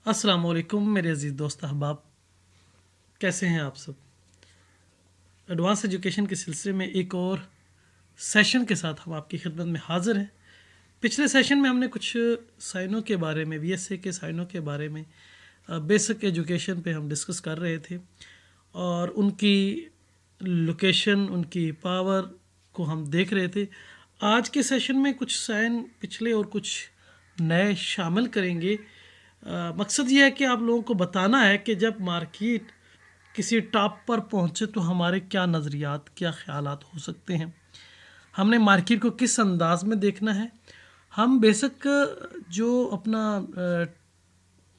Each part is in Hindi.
अस्सलाम वालेकुम मेरे अज़ीज़ दोस्त अहबाब, कैसे हैं आप सब। एडवांस एजुकेशन के सिलसिले में एक और सेशन के साथ हम आपकी खिदमत में हाज़िर हैं। पिछले सेशन में हमने कुछ साइनों के बारे में, वीएसए के साइनों के बारे में, बेसिक एजुकेशन पे हम डिस्कस कर रहे थे और उनकी लोकेशन, उनकी पावर को हम देख रहे थे। आज के सेशन में कुछ साइन पिछले और कुछ नए शामिल करेंगे। मकसद ये है कि आप लोगों को बताना है कि जब मार्केट किसी टॉप पर पहुंचे तो हमारे क्या नज़रियात, क्या ख्यालात हो सकते हैं, हमने मार्केट को किस अंदाज में देखना है। हम बेसिक जो अपना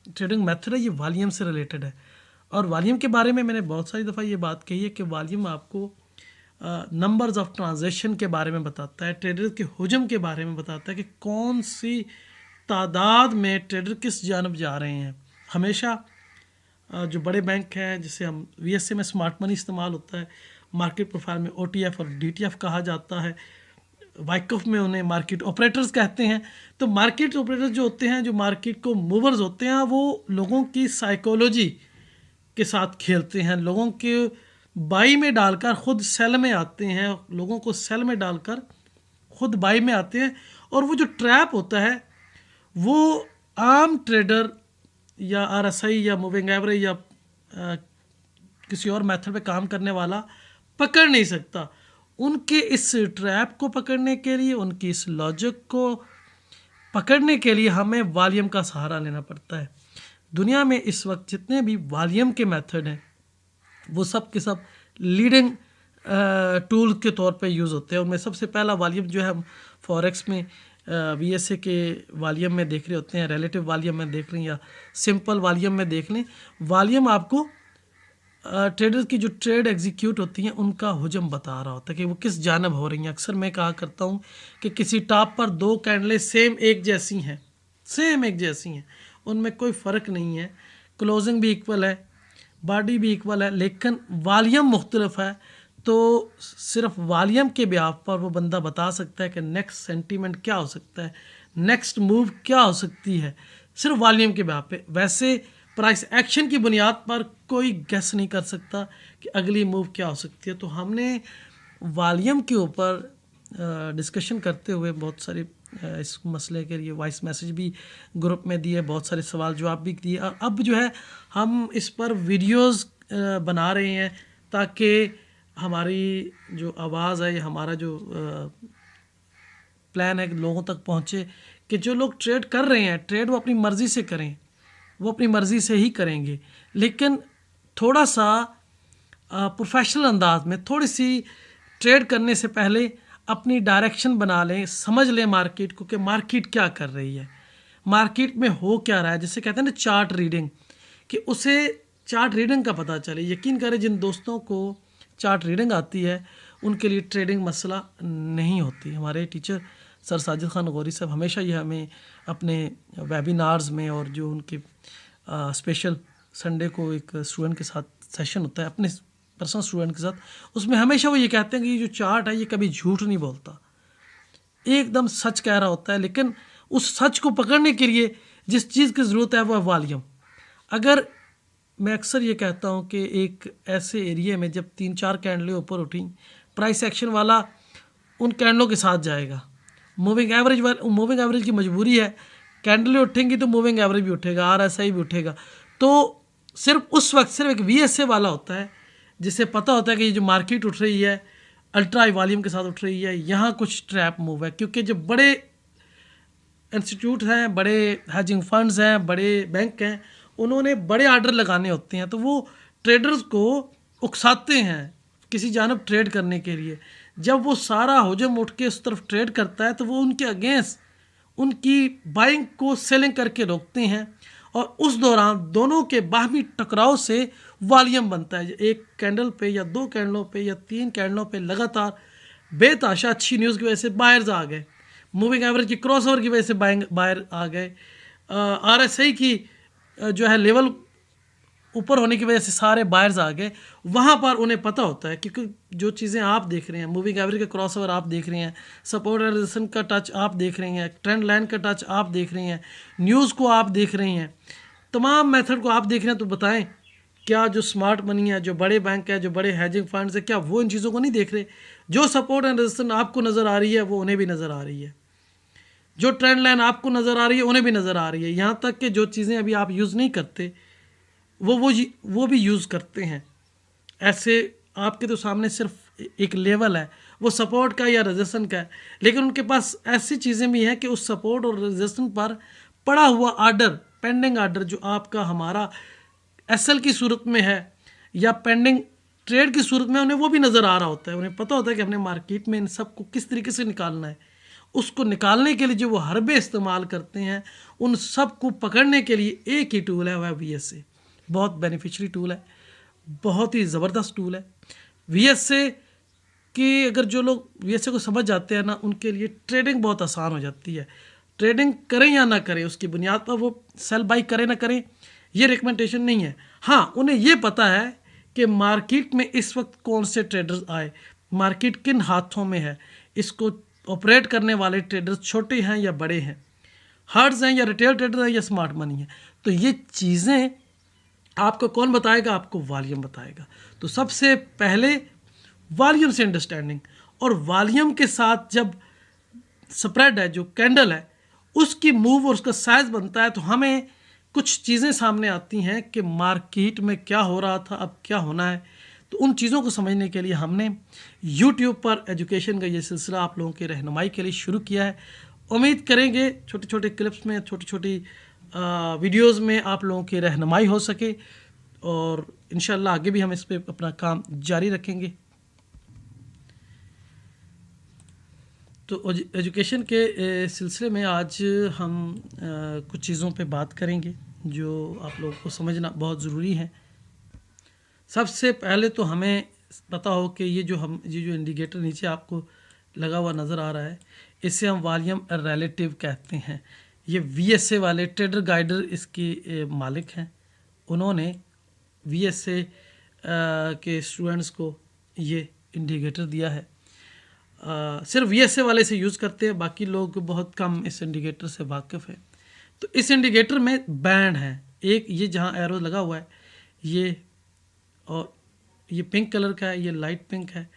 ट्रेडिंग मेथड है ये वॉल्यूम से रिलेटेड है और वॉल्यूम के बारे में मैंने बहुत सारी दफ़ा ये बात कही है कि वॉल्यूम आपको नंबर्स ऑफ ट्रांजैक्शन के बारे में बताता है, ट्रेडर के हुजम के बारे में बताता है कि कौन सी तादाद में ट्रेडर किस जानब जा रहे हैं। हमेशा जो बड़े बैंक हैं, जिसे हम वीएसए में स्मार्ट मनी इस्तेमाल होता है, मार्केट प्रोफाइल में ओटीएफ और डीटीएफ कहा जाता है, वाइकफ में उन्हें मार्केट ऑपरेटर्स कहते हैं। तो मार्केट ऑपरेटर्स जो होते हैं, जो मार्केट को मूवर्स होते हैं, वो लोगों की साइकोलॉजी के साथ खेलते हैं, लोगों के बाई में डालकर खुद सेल में आते हैं, लोगों को सेल में डालकर खुद बाई में आते हैं। और वो जो ट्रैप होता है वो आम ट्रेडर या आरएसआई या मूविंग एवरेज या किसी और मेथड पे काम करने वाला पकड़ नहीं सकता। उनके इस ट्रैप को पकड़ने के लिए, उनकी इस लॉजिक को पकड़ने के लिए हमें वॉल्यूम का सहारा लेना पड़ता है। दुनिया में इस वक्त जितने भी वॉल्यूम के मेथड हैं वो सब के सब लीडिंग टूल के तौर पे यूज़ होते हैं। उनमें सबसे पहला वॉल्यूम जो है हम फॉरेक्स में वीएसए के वॉल्यूम में देख रहे होते हैं, रिलेटिव वॉल्यूम में देख लें या सिंपल वॉल्यूम में देख लें। वॉल्यूम आपको ट्रेडर्स की जो ट्रेड एग्जीक्यूट होती हैं उनका हुजम बता रहा होता है कि वो किस जानब हो रही हैं। अक्सर मैं कहा करता हूँ कि किसी टॉप पर दो कैंडलें सेम एक जैसी हैं, सेम एक जैसी हैं, उनमें कोई फ़र्क नहीं है, क्लोजिंग भी इक्वल है, बॉडी भी इक्वल है, लेकिन वॉल्यूम मुख्तलिफ है। तो सिर्फ वॉल्यूम के ब्याह पर वो बंदा बता सकता है कि नेक्स्ट सेंटीमेंट क्या हो सकता है, नेक्स्ट मूव क्या हो सकती है, सिर्फ वॉल्यूम के ब्याह पे। वैसे प्राइस एक्शन की बुनियाद पर कोई गेस नहीं कर सकता कि अगली मूव क्या हो सकती है। तो हमने वॉल्यूम के ऊपर डिस्कशन करते हुए बहुत सारे इस मसले के लिए वॉइस मैसेज भी ग्रुप में दिए, बहुत सारे सवाल जवाब भी दिए और अब जो है हम इस पर वीडियोस बना रहे हैं ताकि हमारी जो आवाज़ है, हमारा जो प्लान है लोगों तक पहुँचे कि जो लोग ट्रेड कर रहे हैं ट्रेड वो अपनी मर्ज़ी से करें, वो अपनी मर्ज़ी से ही करेंगे, लेकिन थोड़ा सा प्रोफेशनल अंदाज में थोड़ी सी ट्रेड करने से पहले अपनी डायरेक्शन बना लें, समझ लें मार्केट को कि मार्केट क्या कर रही है, मार्केट में हो क्या रहा है। जैसे कहते हैं ना चार्ट रीडिंग, कि उसे चार्ट रीडिंग का पता चले। यकीन करें जिन दोस्तों को चार्ट रीडिंग आती है उनके लिए ट्रेडिंग मसला नहीं होती। हमारे टीचर सर साजिद खान गौरी साहब हमेशा ये हमें अपने वेबिनार्स में और जो उनके स्पेशल संडे को एक स्टूडेंट के साथ सेशन होता है अपने पर्सनल स्टूडेंट के साथ, उसमें हमेशा वो ये कहते हैं कि ये जो चार्ट है ये कभी झूठ नहीं बोलता, एकदम सच कह रहा होता है। लेकिन उस सच को पकड़ने के लिए जिस चीज़ की ज़रूरत है वह वॉल्यूम। अगर मैं अक्सर ये कहता हूँ कि एक ऐसे एरिया में जब 3-4 कैंडलें ऊपर उठी, प्राइस एक्शन वाला उन कैंडलों के साथ जाएगा। मूविंग एवरेज की मजबूरी है, कैंडलें उठेंगी तो मूविंग एवरेज भी उठेगा, आरएसआई भी उठेगा। तो सिर्फ उस वक्त सिर्फ एक वीएसए वाला होता है जिसे पता होता है कि ये जो मार्केट उठ रही है अल्ट्रा हाई वॉल्यूम के साथ उठ रही है, यहाँ कुछ ट्रैप मूव है। क्योंकि जो बड़े इंस्टीट्यूट हैं, बड़े हेजिंग फंड्स हैं, बड़े बैंक हैं, उन्होंने बड़े आर्डर लगाने होते हैं तो वो ट्रेडर्स को उकसाते हैं किसी जानब ट्रेड करने के लिए। जब वो सारा हुजम उठ के उस तरफ ट्रेड करता है तो वो उनके अगेंस्ट उनकी बाइंग को सेलिंग करके रोकते हैं और उस दौरान दोनों के बाहमी टकराव से वॉल्यूम बनता है। एक कैंडल पे या 2 कैंडलों पे या 3 कैंडलों पे लगातार बेताशा अच्छी न्यूज़ की वजह से बायर्स आ गए, मूविंग एवरेज की क्रॉसओवर की वजह से बायर आ गए, आरएसआई की जो है लेवल ऊपर होने की वजह से सारे बायर्स आ गए। वहाँ पर उन्हें पता होता है क्योंकि जो चीज़ें आप देख रहे हैं, मूविंग एवरेज का क्रॉसओवर आप देख रहे हैं, सपोर्ट एंड रेजिस्टेंस का टच आप देख रहे हैं, ट्रेंड लाइन का टच आप देख रहे हैं, न्यूज़ को आप देख रहे हैं, तमाम मेथड को आप देख रहे हैं, तो बताएं क्या जो स्मार्ट मनी है, जो बड़े बैंक है, जो बड़े हेजिंग फंड्स है, क्या वो इन चीज़ों को नहीं देख रहे? जो सपोर्ट एंड रेजिस्टेंस आपको नज़र आ रही है वो उन्हें भी नज़र आ रही है, जो ट्रेंड लाइन आपको नज़र आ रही है उन्हें भी नज़र आ रही है। यहाँ तक कि जो चीज़ें अभी आप यूज़ नहीं करते वो भी यूज़ करते हैं। ऐसे आपके तो सामने सिर्फ एक लेवल है, वो सपोर्ट का या रेजिस्टेंस का है, लेकिन उनके पास ऐसी चीज़ें भी हैं कि उस सपोर्ट और रेजिस्टेंस पर पड़ा हुआ आर्डर, पेंडिंग आर्डर जो आपका हमारा एसएल की सूरत में है या पेंडिंग ट्रेड की सूरत में, उन्हें वो भी नज़र आ रहा होता है। उन्हें पता होता है कि हमने मार्केट में इन सब को किस तरीके से निकालना है। उसको निकालने के लिए जो वो हरबे इस्तेमाल करते हैं, उन सब को पकड़ने के लिए एक ही टूल है, वह VSA। बहुत बेनिफिशियरी टूल है, बहुत ही ज़बरदस्त टूल है। VSA कि अगर जो लोग VSA को समझ जाते हैं ना, उनके लिए ट्रेडिंग बहुत आसान हो जाती है। ट्रेडिंग करें या ना करें, उसकी बुनियाद पर वो सेल बाई करें ना करें, ये रिकमेंडेशन नहीं है। हाँ, उन्हें ये पता है कि मार्केट में इस वक्त कौन से ट्रेडर्स आए, मार्केट किन हाथों में है, इसको ऑपरेट करने वाले ट्रेडर्स छोटे हैं या बड़े हैं, हार्ड्स हैं या रिटेल ट्रेडर हैं या स्मार्ट मनी है। तो ये चीज़ें आपको कौन बताएगा? आपको वॉल्यूम बताएगा। तो सबसे पहले वॉल्यूम से अंडरस्टैंडिंग, और वॉल्यूम के साथ जब स्प्रेड है, जो कैंडल है, उसकी मूव और उसका साइज बनता है, तो हमें कुछ चीज़ें सामने आती हैं कि मार्केट में क्या हो रहा था, अब क्या होना है। तो उन चीज़ों को समझने के लिए हमने YouTube पर एजुकेशन का ये सिलसिला आप लोगों की रहनुमाई के लिए शुरू किया है। उम्मीद करेंगे छोटे छोटे क्लिप्स में, छोटी छोटी वीडियोस में आप लोगों की रहनुमाई हो सके, और इंशाल्लाह आगे भी हम इस पे अपना काम जारी रखेंगे। तो एजुकेशन के सिलसिले में आज हम कुछ चीज़ों पे बात करेंगे जो आप लोगों को समझना बहुत ज़रूरी है। सबसे पहले तो हमें पता हो कि ये जो इंडिकेटर नीचे आपको लगा हुआ नज़र आ रहा है, इसे हम वॉल्यूम रिलेटिव कहते हैं। ये VSA वाले ट्रेडर गाइडर इसके मालिक हैं। उन्होंने VSA के स्टूडेंट्स को ये इंडिकेटर दिया है। सिर्फ VSA वाले से यूज़ करते हैं, बाकी लोग बहुत कम इस इंडिकेटर से वाकिफ़ है। तो इस इंडिकेटर में बैंड है, एक ये जहाँ एरो लगा हुआ है, ये और ये पिंक कलर का है, ये लाइट पिंक है,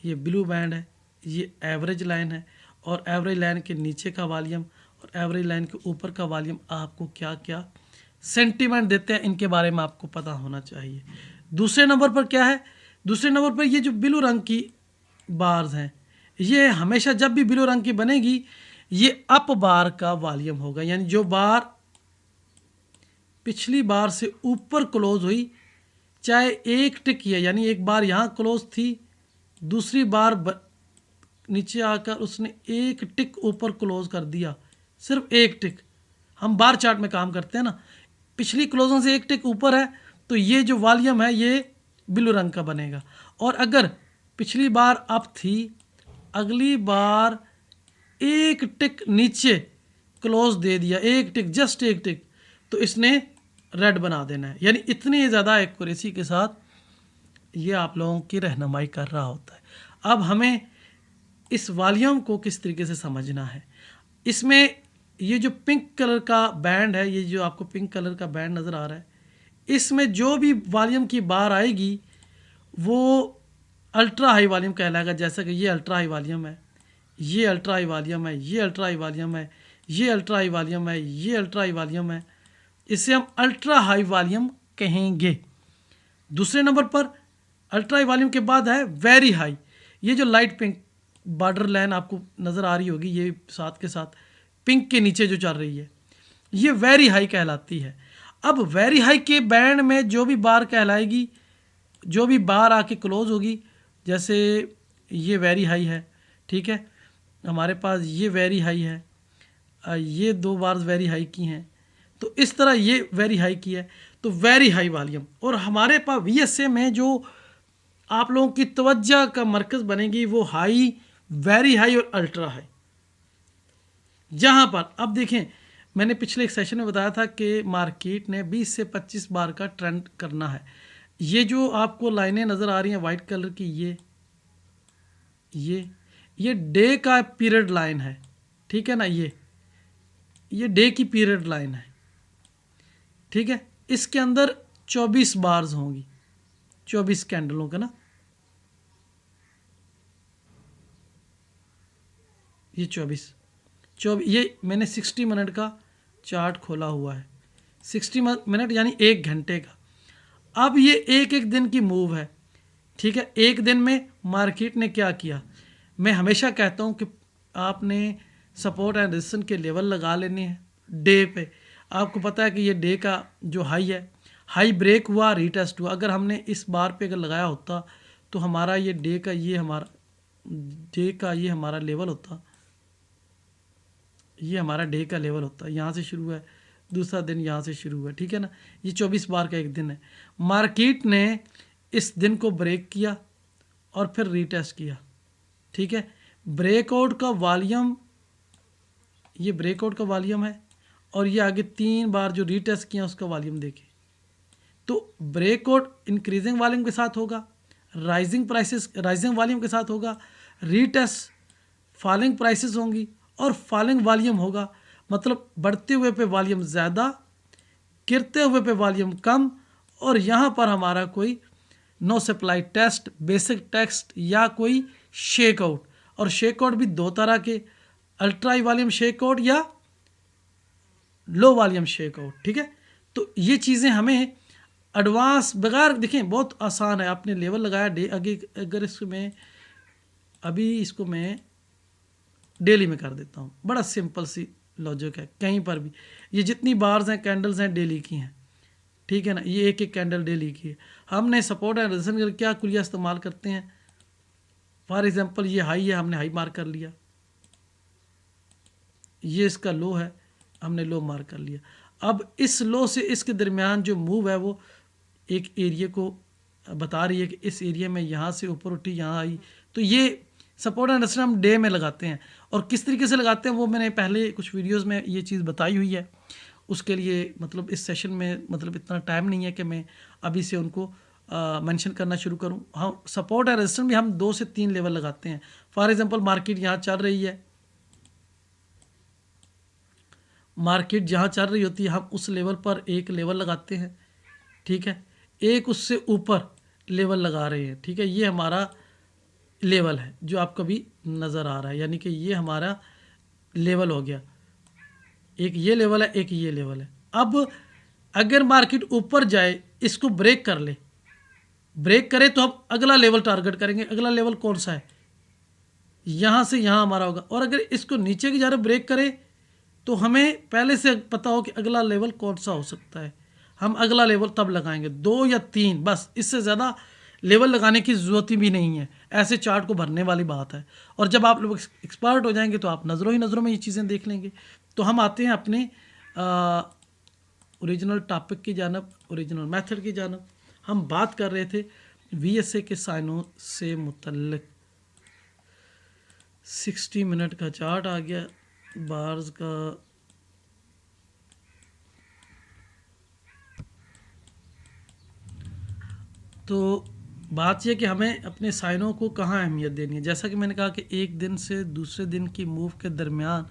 ये ब्लू बैंड है, ये एवरेज लाइन है, और एवरेज लाइन के नीचे का वॉल्यूम और एवरेज लाइन के ऊपर का वॉल्यूम आपको क्या क्या सेंटीमेंट देते हैं, इनके बारे में आपको पता होना चाहिए। दूसरे नंबर पर क्या है? दूसरे नंबर पर ये जो ब्लू रंग की बार्स हैं, ये हमेशा जब भी ब्लू रंग की बनेगी, ये अप बार का वॉल्यूम होगा, यानी जो बार पिछली बार से ऊपर क्लोज हुई, चाहे एक टिक है, यानी एक बार यहाँ क्लोज थी, दूसरी बार नीचे आकर उसने एक टिक ऊपर क्लोज कर दिया, सिर्फ एक टिक। हम बार चार्ट में काम करते हैं ना, पिछली क्लोजों से एक टिक ऊपर है तो ये जो वॉल्यूम है ये ब्लू रंग का बनेगा। और अगर पिछली बार अप थी, अगली बार एक टिक नीचे क्लोज दे दिया, एक टिक, जस्ट एक टिक, तो इसने रेड बना देना है। यानी इतनी ज़्यादा एक्यूरेसी के साथ ये आप लोगों की रहनुमाई कर रहा होता है। अब हमें इस वॉल्यूम को किस तरीके से समझना है। इसमें ये जो पिंक कलर का बैंड है, ये जो आपको पिंक कलर का बैंड नज़र आ रहा है, इसमें जो भी वॉल्यूम की बार आएगी वो अल्ट्रा हाई वॉल्यूम कहलाएगा। जैसा कि ये अल्ट्रा हाई वॉल्यूम है, ये अल्ट्रा हाई वॉल्यूम है, ये अल्ट्रा हाई वॉल्यूम है, ये अल्ट्रा हाई वॉल्यूम है, ये अल्ट्रा हाई वॉल्यूम है, इसे हम अल्ट्रा हाई वॉल्यूम कहेंगे। दूसरे नंबर पर अल्ट्रा हाई वॉल्यूम के बाद है वेरी हाई। ये जो लाइट पिंक बॉर्डर लाइन आपको नज़र आ रही होगी, ये साथ के साथ पिंक के नीचे जो चल रही है, ये वेरी हाई कहलाती है। अब वेरी हाई के बैंड में जो भी बार कहलाएगी, जो भी बार आके क्लोज होगी, जैसे ये वेरी हाई है, ठीक है, हमारे पास ये वेरी हाई है, ये दो बार वेरी हाई की हैं, तो इस तरह ये वेरी हाई की है, तो वेरी हाई वॉल्यूम। और हमारे पास VSA में जो आप लोगों की तवज्जो का मरकज़ बनेगी वो हाई, वेरी हाई और अल्ट्रा हाई। जहाँ पर अब देखें, मैंने पिछले एक सेशन में बताया था कि मार्केट ने 20 से 25 बार का ट्रेंड करना है। ये जो आपको लाइनें नज़र आ रही हैं वाइट कलर की, ये डे का पीरियड लाइन है, ठीक है ना, ये डे की पीरियड लाइन है। ठीक है। इसके अंदर 24 बार्स होंगी, 24 कैंडलों का ना, ये 24 ये मैंने 60 मिनट का चार्ट खोला हुआ है, 60 मिनट यानी 1 घंटे का। अब ये एक एक दिन की मूव है, ठीक है। एक दिन में मार्केट ने क्या किया, मैं हमेशा कहता हूँ कि आपने सपोर्ट एंड रेजिस्टेंस के लेवल लगा लेने हैं डे पे। आपको पता है कि ये डे का जो हाई है, हाई ब्रेक हुआ, रीटेस्ट हुआ। अगर हमने इस बार पे अगर लगाया होता तो हमारा ये डे का ये हमारा लेवल होता, ये हमारा डे का लेवल होता है। यहाँ से शुरू है, दूसरा दिन यहाँ से शुरू हुआ, ठीक है ना। ये 24 बार का एक दिन है। मार्केट ने इस दिन को ब्रेक किया और फिर रीटेस्ट किया, ठीक है। ब्रेकआउट का वॉल्यूम, ये ब्रेकआउट का वॉल्यूम है, और ये आगे 3 बार जो रीटेस्ट किया उसका वॉल्यूम देखें। तो ब्रेकआउट इंक्रीजिंग वॉल्यूम के साथ होगा, राइजिंग वॉल्यूम के साथ होगा, रीटेस्ट फॉलिंग प्राइसेस होंगी और फॉलिंग वॉल्यूम होगा। मतलब बढ़ते हुए पे वॉल्यूम ज़्यादा, गिरते हुए पे वॉल्यूम कम, और यहाँ पर हमारा कोई no supply test, basic test या कोई शेकआउट। और शेकआउट भी 2 तरह के, अल्ट्रा वॉल्यूम शेकआउट या लो वॉल्यूम शेकआउट, ठीक है। तो ये चीज़ें हमें एडवांस बगैर देखें बहुत आसान है। आपने लेवल लगाया डे, आगे अगर इसमें अभी इसको मैं डेली में कर देता हूँ, बड़ा सिंपल सी लॉजिक है। कहीं पर भी ये जितनी बार्स हैं, कैंडल्स हैं, डेली की हैं, ठीक है ना। ये एक एक कैंडल डेली की है। हमने सपोर्ट एंड रेजिस्टेंस क्या कुलिया इस्तेमाल करते हैं। फॉर एग्जांपल ये हाई है, हमने हाई मार्क कर लिया, ये इसका लो है, हमने लो मार्क कर लिया। अब इस लो से इसके दरमियान जो मूव है वो एक एरिया को बता रही है कि इस एरिया में यहाँ से ऊपर उठी, यहाँ आई। तो ये सपोर्ट एंड रेजिस्टेंस हम डे में लगाते हैं, और किस तरीके से लगाते हैं वो मैंने पहले कुछ वीडियोस में ये चीज़ बताई हुई है। उसके लिए मतलब इस सेशन में मतलब इतना टाइम नहीं है कि मैं अभी से उनको मेंशन करना शुरू करूं। हाँ, सपोर्ट एंड रेजिस्टेंस भी हम 2 से 3 लेवल लगाते हैं। फॉर एग्जांपल मार्केट यहाँ चल रही है, मार्केट जहाँ चल रही होती है हम उस लेवल पर एक लेवल लगाते हैं, ठीक है। एक उससे ऊपर लेवल लगा रहे हैं, ठीक है। ये हमारा लेवल है जो आपको भी नज़र आ रहा है, यानी कि ये हमारा लेवल हो गया। एक ये लेवल है, एक ये लेवल है। अब अगर मार्केट ऊपर जाए, इसको ब्रेक कर ले, ब्रेक करे तो हम अगला लेवल टारगेट करेंगे। अगला लेवल कौन सा है, यहाँ से यहाँ हमारा होगा। और अगर इसको नीचे की जा रहा ब्रेक करे तो हमें पहले से पता हो कि अगला लेवल कौन सा हो सकता है। हम अगला लेवल तब लगाएंगे 2 या 3, बस इससे ज़्यादा लेवल लगाने की ज़रूरत भी नहीं है। ऐसे चार्ट को भरने वाली बात है। और जब आप लोग एक्सपर्ट हो जाएंगे तो आप नज़रों ही नज़रों में ये चीज़ें देख लेंगे। तो हम आते हैं अपने ओरिजिनल टॉपिक की जानब, ओरिजिनल मेथड की जानब। हम बात कर रहे थे VSA के साइनों से मुतल्लिक। 60 मिनट का चार्ट आ गया, बार्स का तो बात यह कि हमें अपने साइनों को कहाँ अहमियत देनी है। जैसा कि मैंने कहा कि एक दिन से दूसरे दिन की मूव के दरमियान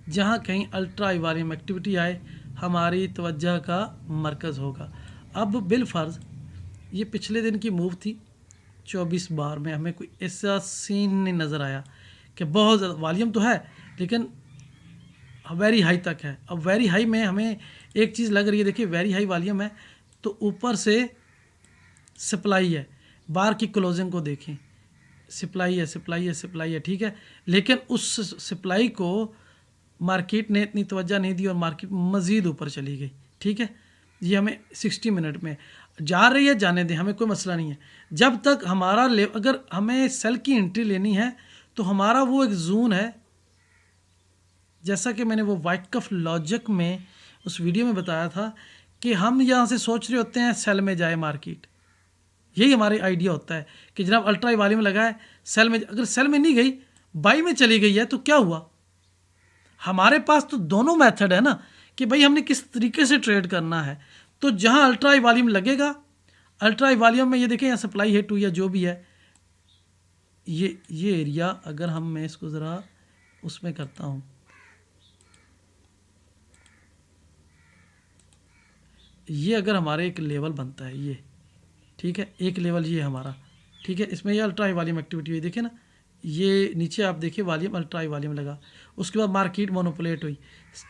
जहाँ कहीं अल्ट्रा वॉल्यूम एक्टिविटी आए, हमारी तवज्जो का मरकज़ होगा। अब बिलफर्ज ये पिछले दिन की मूव थी, 24 बार में हमें कोई ऐसा सीन नहीं नज़र आया कि बहुत ज़्यादा वॉल्यूम तो है लेकिन वेरी हाई तक है। अब वेरी हाई में हमें एक चीज़ लग रही है, देखिए वेरी हाई वॉल्यूम है तो ऊपर से सप्लाई है। बार की क्लोजिंग को देखें, सप्लाई है, सप्लाई है, सप्लाई है, ठीक है। लेकिन उस सप्लाई को मार्केट ने इतनी तवज्जो नहीं दी और मार्केट मज़ीद ऊपर चली गई, ठीक है। ये हमें 60 मिनट में जा रही है, जाने दें, हमें कोई मसला नहीं है। जब तक हमारा अगर हमें सेल की एंट्री लेनी है तो हमारा वो एक जोन है, जैसा कि मैंने वो वाइकफ लॉजिक में उस वीडियो में बताया था कि हम यहाँ से सोच रहे होते हैं सेल में जाए मार्केट। यही हमारी आइडिया होता है कि जनाब अल्ट्रा वॉल्यूम लगाए, सेल में, अगर सेल में नहीं गई बाई में चली गई है तो क्या हुआ। हमारे पास तो दोनों मेथड है ना कि भाई हमने किस तरीके से ट्रेड करना है। तो जहाँ अल्ट्रा वॉल्यूम लगेगा, अल्ट्रा वॉल्यूम में ये देखें या सप्लाई है 2 या जो भी है, ये एरिया अगर मैं इसको ज़रा उसमें करता हूँ, ये अगर हमारे एक लेवल बनता है ये, ठीक है, एक लेवल ये हमारा, ठीक है, इसमें ये अल्ट्रा हाई वॉल्यूम एक्टिविटी हुई, देखिए ना, ये नीचे आप देखिए वॉल्यूम अल्ट्रा हाई वॉल्यूम लगा, उसके बाद मार्केट मोनोपोलेट हुई,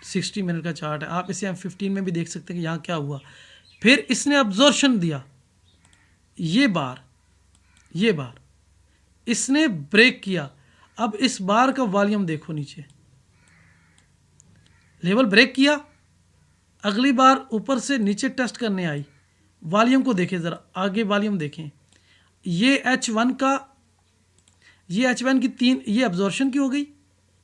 60 मिनट का चार्ट है, आप इसे M15 में भी देख सकते हैं कि यहाँ क्या हुआ। फिर इसने अब्जॉर्प्शन दिया, ये बार इसने ब्रेक किया। अब इस बार का वॉल्यूम देखो, नीचे लेवल ब्रेक किया, अगली बार ऊपर से नीचे टेस्ट करने आई, वॉल्यूम को देखें ज़रा, आगे वॉल्यूम देखें, ये H1 की 3, ये अब्जॉर्प्शन की हो गई,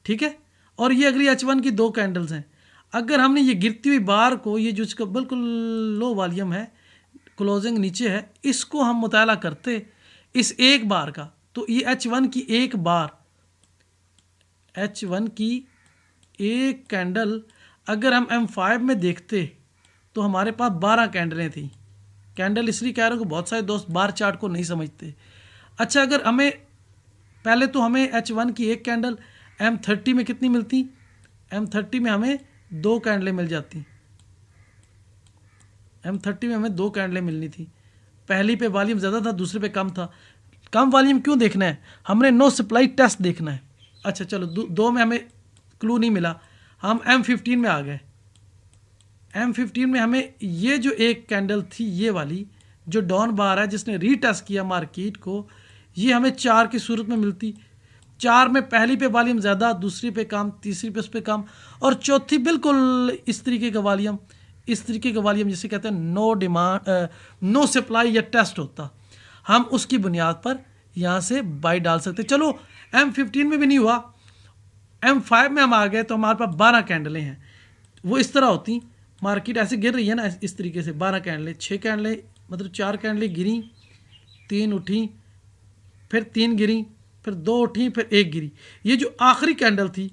ठीक है, और ये अगली H1 की 2 कैंडल्स हैं। अगर हमने ये गिरती हुई बार को, ये जो इसका बिल्कुल लो वॉल्यूम है, क्लोजिंग नीचे है, इसको हम मुताला करते इस एक बार का, तो ये H1 की एक बार, H1 की एक कैंडल अगर हम M5 में देखते तो हमारे पास 12 कैंडलें थी। कैंडल इसलिए कह रहा हूँ कि बहुत सारे दोस्त बार चार्ट को नहीं समझते। अच्छा, अगर हमें पहले तो हमें H1 की एक कैंडल M30 में कितनी मिलती, M30 में हमें 2 कैंडलें मिल जाती, M30 में हमें 2 कैंडलें मिलनी थी। पहली पे वॉल्यूम ज़्यादा था, दूसरे पे कम था। कम वॉल्यूम क्यों देखना है, हमने नो सप्लाई टेस्ट देखना है। अच्छा चलो, 2 में हमें क्लू नहीं मिला, हम M15 में आ गए। M15 में हमें ये जो एक कैंडल थी, ये वाली जो डाउन बार है जिसने रीटेस्ट किया मार्केट को, ये हमें 4 की सूरत में मिलती। 4 में पहली पे वॉल्यूम ज़्यादा, दूसरी पे कम, तीसरी पे उस पे कम, और चौथी बिल्कुल इस तरीके का वॉल्यूम, इस तरीके का वॉल्यूम जिसे कहते हैं नो डिमांड, नो सप्लाई या टेस्ट होता, हम उसकी बुनियाद पर यहाँ से बाई डाल सकते। चलो M15 में भी नहीं हुआ, M5 में हम आ गए तो हमारे पास 12 कैंडलें हैं। वो इस तरह होती, मार्केट ऐसे गिर रही है ना, इस तरीके से 12 कैंडलें, 6 कैंडलें, मतलब 4 कैंडलें गिरी, 3 उठी, फिर 3 गिरी, फिर 2 उठी, फिर 1 गिरी। ये जो आखिरी कैंडल थी,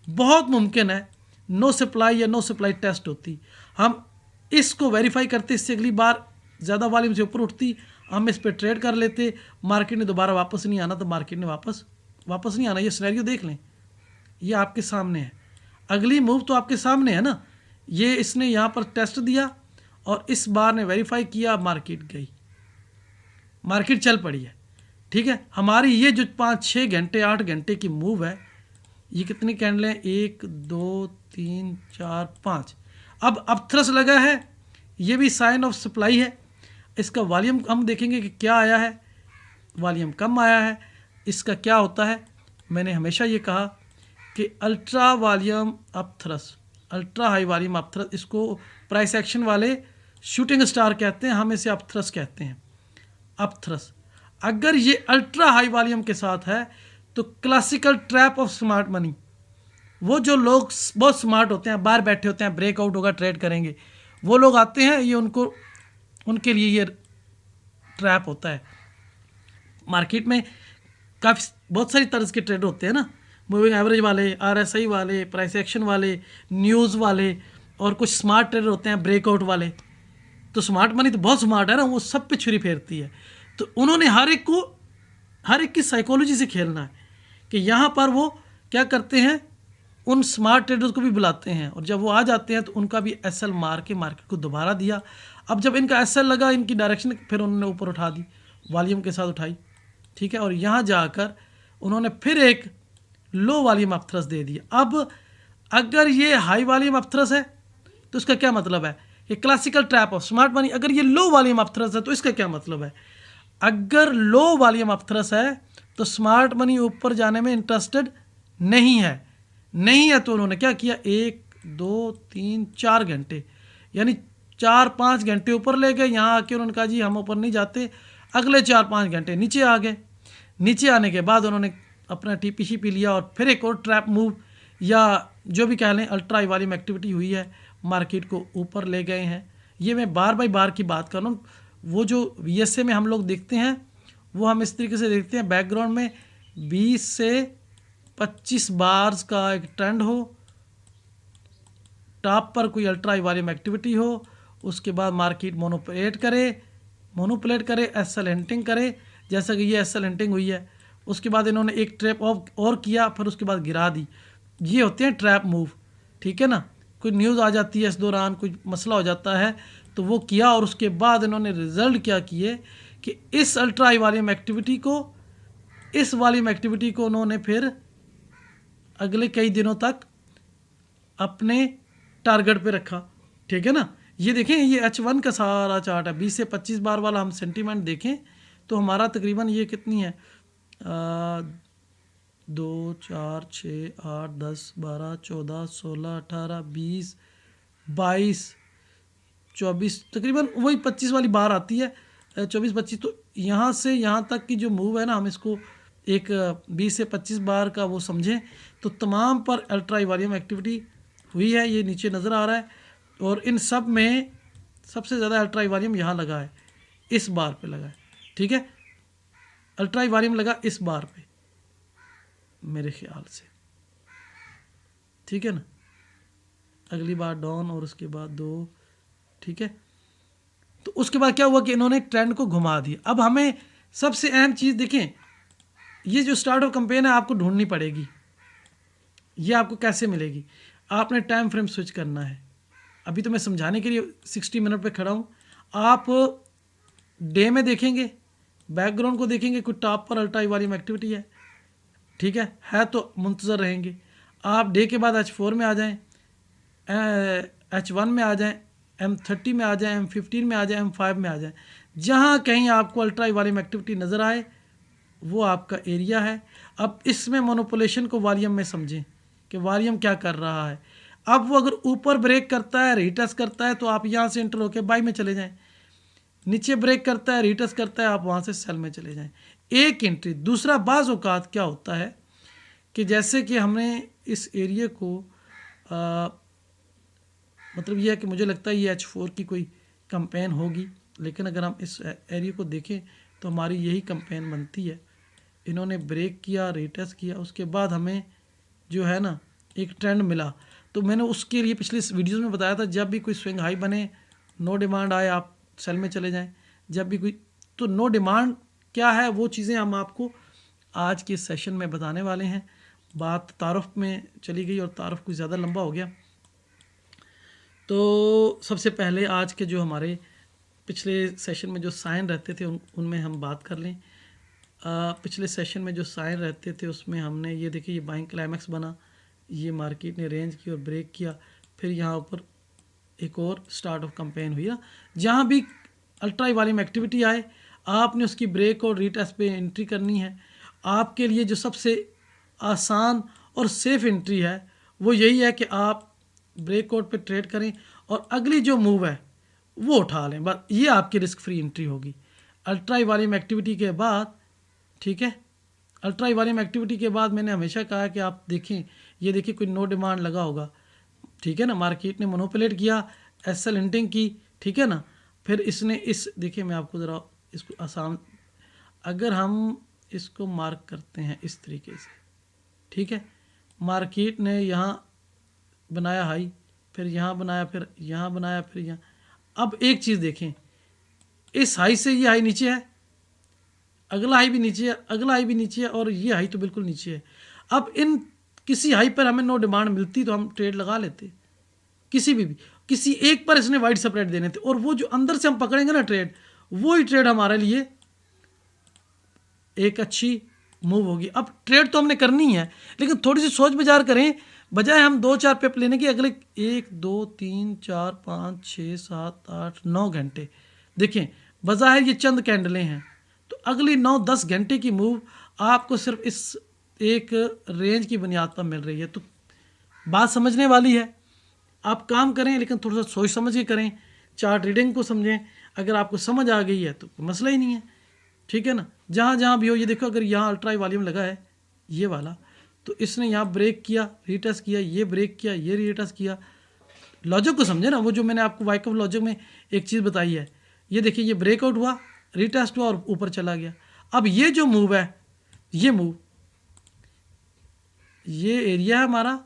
बहुत मुमकिन है नो सप्लाई या नो सप्लाई टेस्ट होती, हम इसको वेरीफाई करते, इससे अगली बार ज़्यादा वॉल्यूम से ऊपर उठती, हम इस पर ट्रेड कर लेते, मार्केट ने दोबारा वापस नहीं आना तो मार्केट ने वापस नहीं आना। ये सिनेरियो देख लें, ये आपके सामने है, अगली मूव तो आपके सामने है ना, ये इसने यहाँ पर टेस्ट दिया और इस बार ने वेरीफाई किया, मार्केट गई, मार्केट चल पड़ी है, ठीक है। हमारी ये जो 5-6 घंटे 8 घंटे की मूव है, ये कितनी कैंडल है, 1 2 3 4 5, अब अपथ्रस लगा है, ये भी साइन ऑफ सप्लाई है। इसका वॉल्यूम हम देखेंगे कि क्या आया है, वॉल्यूम कम आया है। इसका क्या होता है, मैंने हमेशा ये कहा कि ultra volume upthrust, ultra high volume upthrust, इसको प्राइस एक्शन वाले शूटिंग स्टार कहते हैं, हम इसे अपथ्रस कहते हैं, अपथ्रस। अगर ये अल्ट्रा हाई वॉल्यूम के साथ है तो classical trap of smart money, वो जो लोग बहुत स्मार्ट होते हैं, बाहर बैठे होते हैं, ब्रेकआउट होगा ट्रेड करेंगे, वो लोग आते हैं, ये उनके लिए ये ट्रैप होता है। मार्केट में बहुत सारी तरह के ट्रेड होते हैं ना, मूविंग एवरेज वाले, RSI वाले, प्राइस एक्शन वाले, न्यूज़ वाले, और कुछ स्मार्ट ट्रेडर होते हैं ब्रेकआउट वाले। तो स्मार्ट मनी तो बहुत स्मार्ट है ना, वो सब पे छुरी फेरती है। तो उन्होंने हर एक की साइकोलॉजी से खेलना है कि यहाँ पर वो क्या करते हैं, उन स्मार्ट ट्रेडर्स को भी बुलाते हैं, और जब वो आ जाते हैं तो उनका भी SL मार के मार्केट को दोबारा दिया। अब जब इनका SL लगा, इनकी डायरेक्शन फिर उन्होंने ऊपर उठा दी, वॉल्यूम के साथ उठाई, ठीक है, और यहाँ जाकर उन्होंने फिर एक लो वॉल्यूम अपथ्रस दे दिया। अब अगर ये हाई वॉल्यूम अपथ्रस है तो इसका क्या मतलब है, ये classical trap of smart money. अगर ये लो वॉल्यूम अपथ्रस है तो इसका क्या मतलब है, अगर लो वॉल्यूम अपथ्रस है तो स्मार्ट मनी ऊपर जाने में इंटरेस्टेड नहीं है। तो उन्होंने क्या किया, 1 2 3 4 घंटे, यानी 4-5 घंटे ऊपर ले गए, यहाँ आके उन्होंने कहा जी हम ऊपर नहीं जाते, अगले 4-5 घंटे नीचे आ गए। नीचे आने के बाद उन्होंने अपना TPC लिया और फिर एक और ट्रैप मूव या जो भी कह लें अल्ट्रा हाई वॉल्यूम एक्टिविटी हुई है, मार्केट को ऊपर ले गए हैं। ये मैं बार बाई बार की बात कर रहा हूँ। वो जो VSA में हम लोग देखते हैं वो हम इस तरीके से देखते हैं, बैकग्राउंड में 20 से 25 बार्स का एक ट्रेंड हो, टॉप पर कोई अल्ट्रा हाई वॉल्यूम एक्टिविटी हो, उसके बाद मार्केट मोनोप्लेट करे, SL हिंटिंग करे, जैसा कि ये SL हिंटिंग हुई है। उसके बाद इन्होंने एक ट्रैप और किया, फिर उसके बाद गिरा दी। ये होते हैं ट्रैप मूव, ठीक है ना। कोई न्यूज़ आ जाती है इस दौरान, कोई मसला हो जाता है, तो वो किया। और उसके बाद इन्होंने रिज़ल्ट क्या किए कि इस अल्ट्रा हाई वॉल्यूम एक्टिविटी को, इस वॉल्यूम एक्टिविटी को उन्होंने फिर अगले कई दिनों तक अपने टारगेट पे रखा। ठीक है ना, ये देखें, ये H1 का सारा चार्ट है। 20 से 25 बार वाला हम सेंटीमेंट देखें तो हमारा तकरीबन ये कितनी है, 2 4 6 8 10 12 14 16 18 20 22 24, तकरीबन वही 25 वाली बार आती है, 24-25। तो यहाँ से यहाँ तक की जो मूव है ना, हम इसको एक 20 से 25 बार का वो समझें तो तमाम पर अल्ट्रा हाई वॉल्यूम एक्टिविटी हुई है। ये नीचे नज़र आ रहा है, और इन सब में सबसे ज़्यादा अल्ट्रा हाई वॉल्यूम यहाँ लगा है, इस बार पे लगा है। ठीक है, अल्ट्रा हाई वॉल्यूम लगा इस बार पे मेरे ख्याल से। ठीक है ना, अगली बार डाउन और उसके बाद 2। ठीक है, तो उसके बाद क्या हुआ कि इन्होंने ट्रेंड को घुमा दिया। अब हमें सबसे अहम चीज़ देखें, ये जो स्टार्ट ऑफ कैंपेन है आपको ढूंढनी पड़ेगी। ये आपको कैसे मिलेगी, आपने टाइम फ्रेम स्विच करना है। अभी तो मैं समझाने के लिए 60 मिनट पे खड़ा हूँ। आप डे में देखेंगे, बैकग्राउंड को देखेंगे, कोई टॉप पर अल्ट्रा हाई वॉल्यूम एक्टिविटी है, ठीक है तो मुंतज़र रहेंगे। आप डे के बाद H4 में आ जाएं, H1 में आ जाएं, M30 में आ जाएं, M15 में आ जाएं, M5 में आ जाएं। जहाँ कहीं आपको अल्ट्रा हाई वॉल्यूम एक्टिविटी नज़र आए वो आपका एरिया है। अब इसमें मोनोपोलेशन को वॉल्यूम में समझें कि वॉल्यूम क्या कर रहा है। अब वो अगर ऊपर ब्रेक करता है, रीटेस्ट करता है, तो आप यहाँ से एंटर होकर बाई में चले जाएं। नीचे ब्रेक करता है, रीटेस्ट करता है, आप वहाँ से सेल में चले जाएं। एक एंट्री। दूसरा, बाज़ औक़ात क्या होता है कि जैसे कि हमने इस एरिया को मतलब यह है कि मुझे लगता है ये H4 की कोई कैंपेन होगी, लेकिन अगर हम इस एरिया को देखें तो हमारी यही कैंपेन बनती है। इन्होंने ब्रेक किया, रीटेस्ट किया, उसके बाद हमें जो है ना एक ट्रेंड मिला। तो मैंने उसके लिए पिछले वीडियोस में बताया था, जब भी कोई स्विंग हाई बने, नो डिमांड आए, आप सेल में चले जाएं। जब भी कोई, तो नो डिमांड क्या है वो चीज़ें हम आपको आज के सेशन में बताने वाले हैं। बात तारुफ में चली गई और तारुफ कुछ ज़्यादा लंबा हो गया। तो सबसे पहले आज के जो हमारे पिछले सेशन में जो साइन रहते थे उनमें हम बात कर लें। पिछले सेशन में जो साइन रहते थे उसमें हमने ये देखिए, ये बाइंग क्लाइमैक्स बना, ये मार्केट ने रेंज की और ब्रेक किया, फिर यहाँ ऊपर एक और स्टार्ट ऑफ कैंपेन हुई ना। जहाँ भी अल्ट्रा हाई वॉल्यूम एक्टिविटी आए आपने उसकी ब्रेक और रीटेस्ट पे एंट्री करनी है। आपके लिए जो सबसे आसान और सेफ एंट्री है वो यही है कि आप ब्रेकआउट पे ट्रेड करें और अगली जो मूव है वो उठा लें। बस ये आपकी रिस्क फ्री एंट्री होगी अल्ट्रा हाई वॉल्यूम एक्टिविटी के बाद। ठीक है, अल्ट्रा हाई वॉल्यूम एक्टिविटी के बाद मैंने हमेशा कहा कि आप देखें, ये देखिए कोई नो डिमांड लगा होगा, ठीक है ना, मार्केट ने मोनोपोलेट किया, एसएल हिंटिंग की, ठीक है ना, फिर इसने इस देखिए मैं आपको ज़रा इसको आसान, अगर हम इसको मार्क करते हैं इस तरीके से, ठीक है, मार्केट ने यहाँ बनाया हाई, फिर यहाँ बनाया, फिर यहाँ बनाया, फिर यहाँ। अब एक चीज़ देखें, इस हाई से ये हाई नीचे है, अगला हाई भी नीचे है, अगला हाई भी नीचे है, और ये हाई तो बिल्कुल नीचे है। अब इन किसी हाई पर हमें नो डिमांड मिलती तो हम ट्रेड लगा लेते, किसी भी किसी एक पर इसने वाइड स्प्रेड देने थे, और वो जो अंदर से हम पकड़ेंगे ना ट्रेड, वो ही ट्रेड हमारे लिए एक अच्छी मूव होगी। अब ट्रेड तो हमने करनी है, लेकिन थोड़ी सी सोच विचार करें, बजाय हम 2-4 पेप लेने की अगले 1 2 3 4 5 6 7 8 9 घंटे देखें, बजाय ये चंद कैंडलें हैं, तो अगली 9-10 घंटे की मूव आपको सिर्फ इस एक रेंज की बुनियाद पर मिल रही है। तो बात समझने वाली है, आप काम करें लेकिन थोड़ा सा सोच समझ के करें, चार्ट रीडिंग को समझें। अगर आपको समझ आ गई है तो मसला ही नहीं है, ठीक है ना। जहाँ जहाँ भी हो, ये देखो, अगर यहाँ अल्ट्रा वॉल्यूम लगा है ये वाला, तो इसने यहाँ ब्रेक किया, रीटेस्ट किया, ये ब्रेक किया, ये रीटेस्ट किया। लॉजिक को समझे ना, वो जो मैंने आपको वाइकअप लॉजिक में एक चीज़ बताई है, ये देखिए, ये ब्रेकआउट हुआ, रीटेस्ट हुआ और ऊपर चला गया। अब ये जो मूव है, ये मूव, ये एरिया है हमारा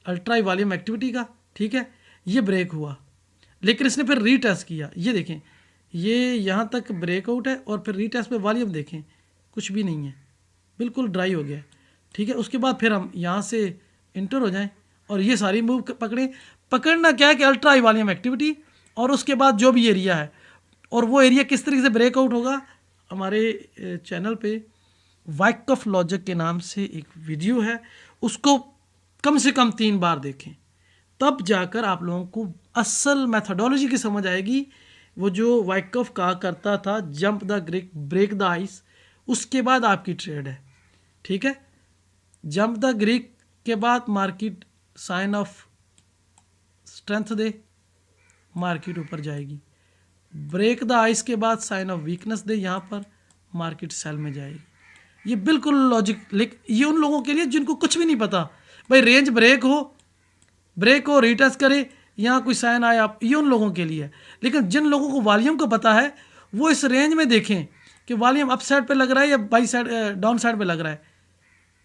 अल्ट्रा वॉल्यूम एक्टिविटी का, ठीक है, ये ब्रेक हुआ, लेकिन इसने फिर रीटेस्ट किया। ये देखें, ये यहाँ तक ब्रेकआउट है और फिर रीटेस्ट पे वॉल्यूम देखें, कुछ भी नहीं है, बिल्कुल ड्राई हो गया, ठीक है। उसके बाद फिर हम यहाँ से इंटर हो जाएं और ये सारी मूव पकड़ें। पकड़ना क्या है कि अल्ट्रा हाई वॉल्यूम एक्टिविटी, और उसके बाद जो भी एरिया है, और वो एरिया किस तरीके से ब्रेकआउट होगा। हमारे चैनल पे वाइकफ लॉजिक के नाम से एक वीडियो है, उसको कम से कम 3 बार देखें, तब जाकर आप लोगों को असल मैथडोलॉजी की समझ आएगी। वो जो वाइकफ कहा करता था jump the creek break the ice, उसके बाद आपकी ट्रेड है, ठीक है। जंप द ग्रिक के बाद मार्केट साइन ऑफ स्ट्रेंथ दे, मार्केट ऊपर जाएगी। ब्रेक द आइस के बाद साइन ऑफ वीकनेस दे, यहाँ पर मार्केट सेल में जाएगी। ये बिल्कुल लॉजिक, लेकिन ये उन लोगों के लिए जिनको कुछ भी नहीं पता, भाई रेंज ब्रेक हो रिटेस्ट करे, यहाँ कोई साइन आया, ये उन लोगों के लिए है। लेकिन जिन लोगों को वॉल्यूम का पता है वो इस रेंज में देखें कि वॉल्यूम अप साइड पे लग रहा है या बाई साइड डाउन साइड पे लग रहा है,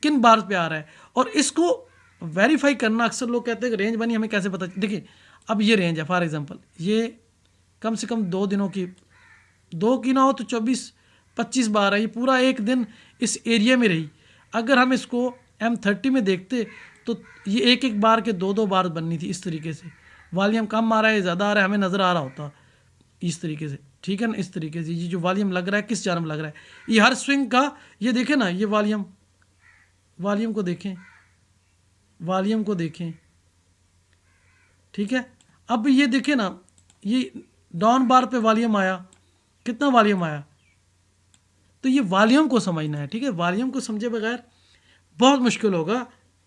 किन बार पे आ रहा है, और इसको वेरीफाई करना। अक्सर लोग कहते हैं कि रेंज बनी, हमें कैसे पता। देखिए अब ये रेंज है, फॉर एग्जांपल ये कम से कम 2 दिनों की, 2 की ना हो तो 24-25 बार है, ये पूरा एक दिन इस एरिया में रही। अगर हम इसको M30 में देखते तो ये एक एक बार के 2-2 बार बननी थी इस तरीके से। वॉल्यूम कम आ रहा है ज़्यादा आ रहा है, हमें नज़र आ रहा होता इस तरीके से, ठीक है ना। इस तरीके से ये जो वॉल्यूम लग रहा है किस जानब लग रहा है, ये हर स्विंग का, ये देखें ना, ये वॉल्यूम को देखें, वॉल्यूम को देखें, ठीक है। अब ये देखें ना, ये डाउन बार पे वॉल्यूम आया, कितना वॉल्यूम आया, तो ये वॉल्यूम को समझना है, ठीक है। वॉल्यूम को समझे बगैर बहुत मुश्किल होगा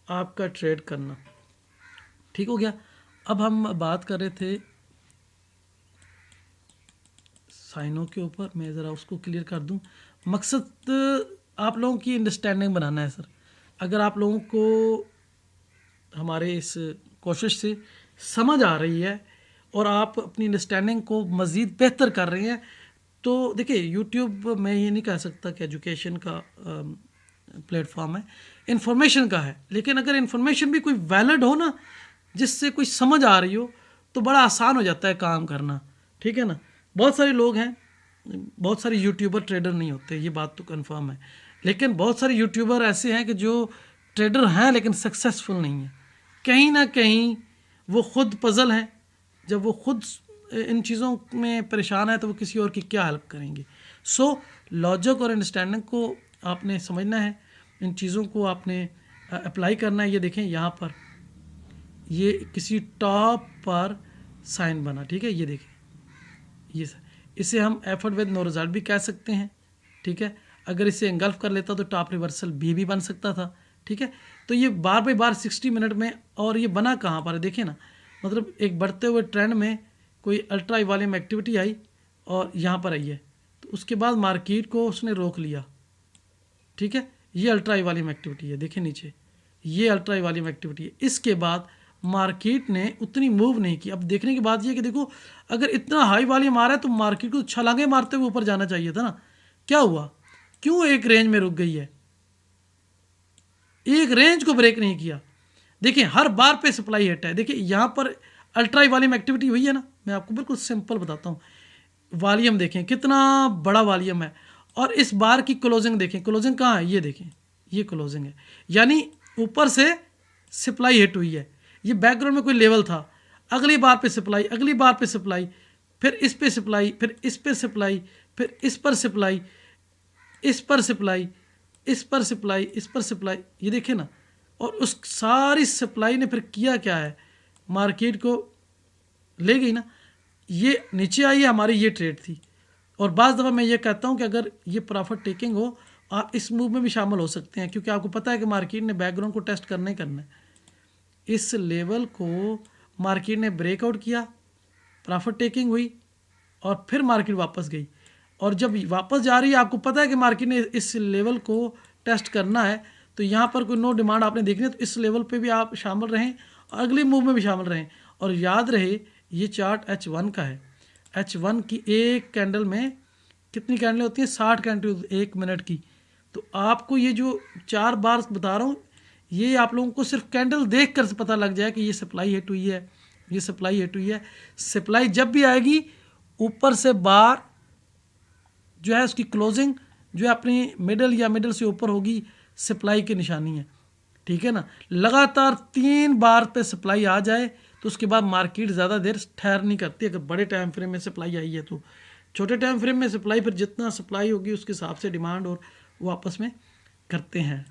आपका ट्रेड करना, ठीक हो गया। अब हम बात कर रहे थे साइनों के ऊपर, मैं ज़रा उसको क्लियर कर दूं। मकसद आप लोगों की अंडरस्टैंडिंग बनाना है सर। अगर आप लोगों को हमारे इस कोशिश से समझ आ रही है और आप अपनी अंडरस्टैंडिंग को मज़ीद बेहतर कर रहे हैं, तो देखिए यूट्यूब मैं ये नहीं कह सकता कि एजुकेशन का प्लेटफॉर्म है, इंफॉर्मेशन का है। लेकिन अगर इंफॉर्मेशन भी कोई वैलिड हो ना, जिससे कोई समझ आ रही हो, तो बड़ा आसान हो जाता है काम करना, ठीक है ना। बहुत सारे लोग हैं, बहुत सारे यूट्यूबर ट्रेडर नहीं होते, ये बात तो कंफर्म है। लेकिन बहुत सारे यूट्यूबर ऐसे हैं कि जो ट्रेडर हैं लेकिन सक्सेसफुल नहीं हैं। कहीं ना कहीं वो खुद पजल हैं। जब वो खुद इन चीज़ों में परेशान है तो वो किसी और की क्या हेल्प करेंगे। सो लॉजिक और अंडरस्टैंडिंग को आपने समझना है, इन चीज़ों को आपने अप्लाई करना है। ये देखें यहाँ पर ये किसी टॉप पर साइन बना, ठीक है। ये देखें, ये इसे हम एफर्ट विद नो रिजल्ट भी कह सकते हैं, ठीक है। अगर इसे एंगल्फ कर लेता तो टॉप रिवर्सल भी बन सकता था, ठीक है। तो ये बार बाय बार 60 मिनट में, और ये बना कहाँ पर है देखिए ना, मतलब एक बढ़ते हुए ट्रेंड में कोई अल्ट्रा वॉल्यूम एक्टिविटी आई और यहाँ पर आई है, तो उसके बाद मार्केट को उसने रोक लिया, ठीक है। ये अल्ट्रा वॉल्यूम एक्टिविटी है, देखिए नीचे ये अल्ट्रा वॉल्यूम एक्टिविटी है। इसके बाद मार्केट ने उतनी मूव नहीं की। अब देखने की बात ये है कि देखो अगर इतना हाई वॉल्यूम आ रहा है तो मार्केट को छलांगे मारते हुए ऊपर जाना चाहिए था ना। क्या हुआ, क्यों एक रेंज में रुक गई है, एक रेंज को ब्रेक नहीं किया। देखिए हर बार पे सप्लाई हिट है। देखिए यहाँ पर अल्ट्रा वॉल्यूम एक्टिविटी हुई है ना, मैं आपको बिल्कुल सिंपल बताता हूँ। वॉल्यूम देखें कितना बड़ा वॉल्यूम है, और इस बार की क्लोजिंग देखें, क्लोजिंग कहाँ है, ये देखें ये क्लोजिंग है, यानी ऊपर से सप्लाई हिट हुई है। ये बैकग्राउंड में कोई लेवल था, अगली बार पे सप्लाई, अगली बार पे सप्लाई, फिर इस पे सप्लाई, फिर इस पे सप्लाई, फिर इस पर सप्लाई, इस पर सप्लाई, इस पर सप्लाई, इस पर सप्लाई, ये देखें ना। और उस सारी सप्लाई ने फिर किया क्या है, मार्केट को ले गई ना। ये नीचे आई है, हमारी ये ट्रेड थी। और बाज़ दफ़ा मैं ये कहता हूँ कि अगर ये प्रॉफिट टेकिंग हो, आप इस मूव में भी शामिल हो सकते हैं, क्योंकि आपको पता है कि मार्केट ने बैकग्राउंड को टेस्ट करना ही करना है। इस लेवल को मार्केट ने ब्रेकआउट किया, प्रॉफिट टेकिंग हुई, और फिर मार्केट वापस गई। और जब वापस जा रही है, आपको पता है कि मार्केट ने इस लेवल को टेस्ट करना है, तो यहाँ पर कोई नो डिमांड आपने देखनी है, तो इस लेवल पे भी आप शामिल रहें और अगले मूव में भी शामिल रहें। और याद रहे ये चार्ट H1 का है। H1 की एक कैंडल में कितनी कैंडलें होती हैं, 60 कैंडल 1 मिनट की। तो आपको ये जो 4 बार बता रहा हूँ, ये आप लोगों को सिर्फ कैंडल देख कर पता लग जाए कि ये सप्लाई हिट हुई है, ये सप्लाई हिट हुई है। सप्लाई जब भी आएगी, ऊपर से बार जो है उसकी क्लोजिंग जो है अपनी मिडल या मिडल से ऊपर होगी, सप्लाई की निशानी है, ठीक है ना। लगातार 3 बार पे सप्लाई आ जाए तो उसके बाद मार्केट ज़्यादा देर ठहर नहीं करती। अगर बड़े टाइम फ्रेम में सप्लाई आई है तो छोटे टाइम फ्रेम में सप्लाई, फिर जितना सप्लाई होगी उसके हिसाब से डिमांड और वो आपस में करते हैं।